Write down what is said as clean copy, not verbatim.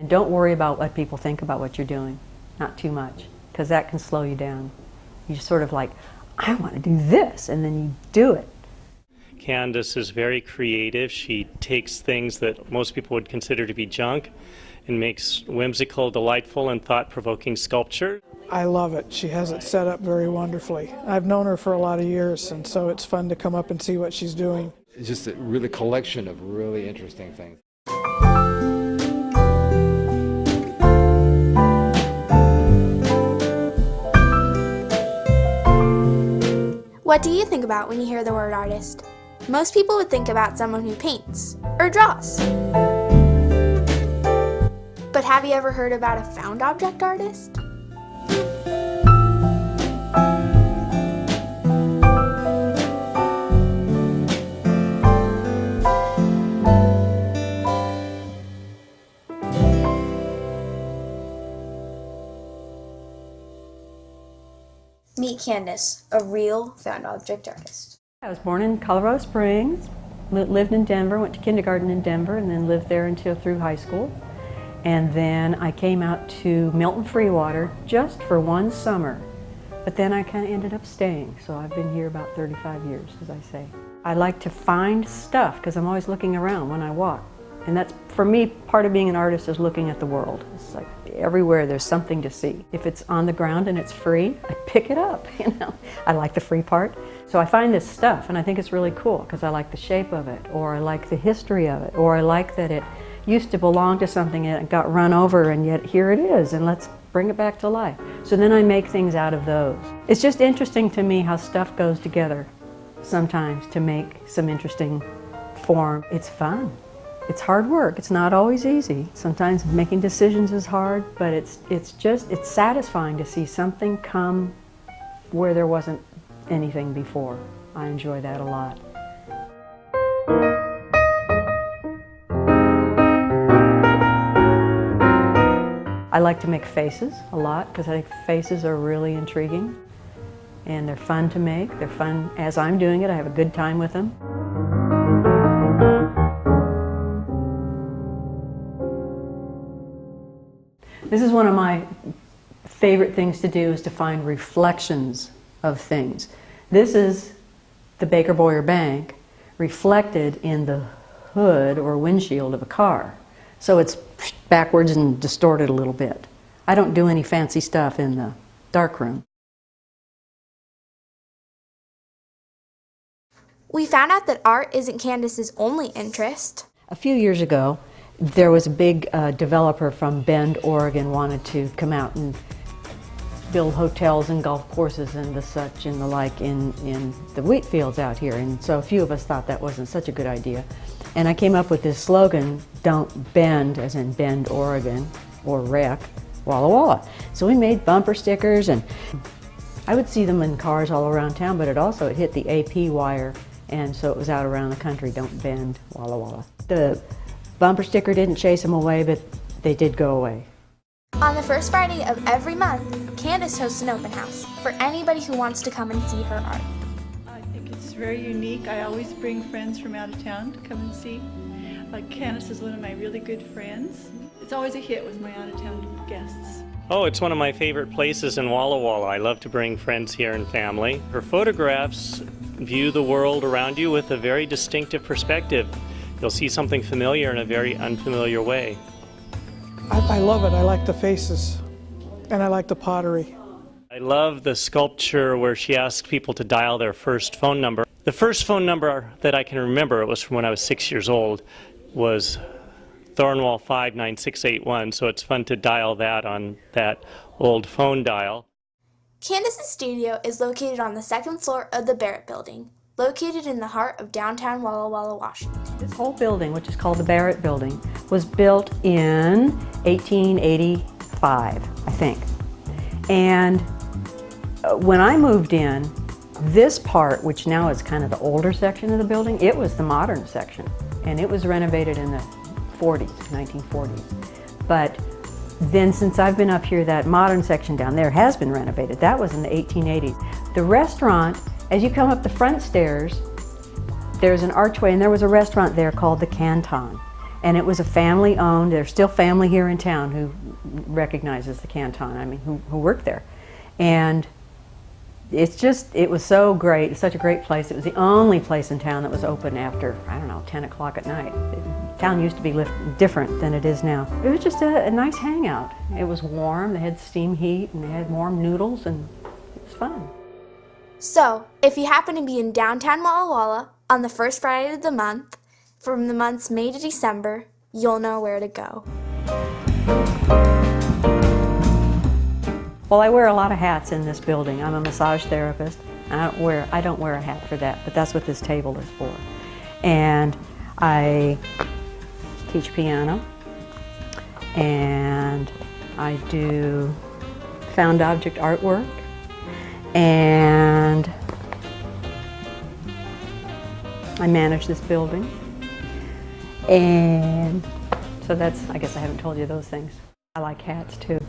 And don't worry about what people think about what you're doing, not too much, because that can slow you down. You sort of like, I want to do this, and then you do it. Candace is very creative. She takes things that most people would consider to be junk and makes whimsical, delightful, and thought-provoking sculpture. I love it. She has it set up very wonderfully. I've known her for a lot of years, and so it's fun to come up and see what she's doing. It's just a really collection of really interesting things. What do you think about when you hear the word artist? Most people would think about someone who paints or draws. But have you ever heard about a found object artist? Meet Candace, a real found object artist. I was born in Colorado Springs, lived in Denver, went to kindergarten in Denver, and then lived there until through high school. And then I came out to Milton Freewater just for one summer. But then I kind of ended up staying, so I've been here about 35 years, as I say. I like to find stuff because I'm always looking around when I walk. And that's, for me, part of being an artist is looking at the world. It's like everywhere there's something to see. If it's on the ground and it's free, I pick it up, you know. I like the free part. So I find this stuff and I think it's really cool because I like the shape of it, or I like the history of it, or I like that it used to belong to something and it got run over and yet here it is and let's bring it back to life. So then I make things out of those. It's just interesting to me how stuff goes together sometimes to make some interesting form. It's fun. It's hard work. It's not always easy. Sometimes making decisions is hard, but it's satisfying to see something come where there wasn't anything before. I enjoy that a lot. I like to make faces a lot because I think faces are really intriguing and they're fun to make. They're fun as I'm doing it. I have a good time with them. This is one of my favorite things to do, is to find reflections of things. This is the Baker Boyer Bank reflected in the hood or windshield of a car. So it's backwards and distorted a little bit. I don't do any fancy stuff in the darkroom. We found out that art isn't Candace's only interest. A few years ago, there was a big developer from Bend, Oregon, wanted to come out and build hotels and golf courses and the such and the like in the wheat fields out here. And so a few of us thought that wasn't such a good idea. And I came up with this slogan, "Don't bend," as in Bend, Oregon, or wreck, Walla Walla. So we made bumper stickers, and I would see them in cars all around town, but it hit the AP wire, and so it was out around the country, "Don't bend, Walla Walla." The bumper sticker didn't chase them away, but they did go away. On the first Friday of every month, Candace hosts an open house for anybody who wants to come and see her art. I think it's very unique. I always bring friends from out of town to come and see. Candace is one of my really good friends. It's always a hit with my out-of-town guests. Oh, it's one of my favorite places in Walla Walla. I love to bring friends here and family. Her photographs view the world around you with a very distinctive perspective. You'll see something familiar in a very unfamiliar way. I love it. I like the faces, and I like the pottery. I love the sculpture where she asks people to dial their first phone number. The first phone number that I can remember, it was from when I was 6 years old, was Thornwall 59681, so it's fun to dial that on that old phone dial. Candace's studio is located on the second floor of the Barrett Building, located in the heart of downtown Walla Walla, Washington. This whole building, which is called the Barrett Building, was built in 1885, I think. And when I moved in, this part, which now is kind of the older section of the building, it was the modern section. And it was renovated in the 1940s. But then since I've been up here, that modern section down there has been renovated. That was in the 1880s. The restaurant, as you come up the front stairs, there's an archway, and there was a restaurant there called the Canton. And it was a family-owned, there's still family here in town who recognizes the Canton, I mean, who work there. And it was so great, it's such a great place. It was the only place in town that was open after, I don't know, 10 o'clock at night. Town used to be different than it is now. It was just a nice hangout. It was warm, they had steam heat, and they had warm noodles, and it was fun. So, if you happen to be in downtown Walla Walla on the first Friday of the month, from the months May to December, you'll know where to go. Well, I wear a lot of hats in this building. I'm a massage therapist. I don't wear a hat for that, but that's what this table is for. And I teach piano, and I do found object artwork, and I manage this building. And so I guess I haven't told you those things. I like hats too.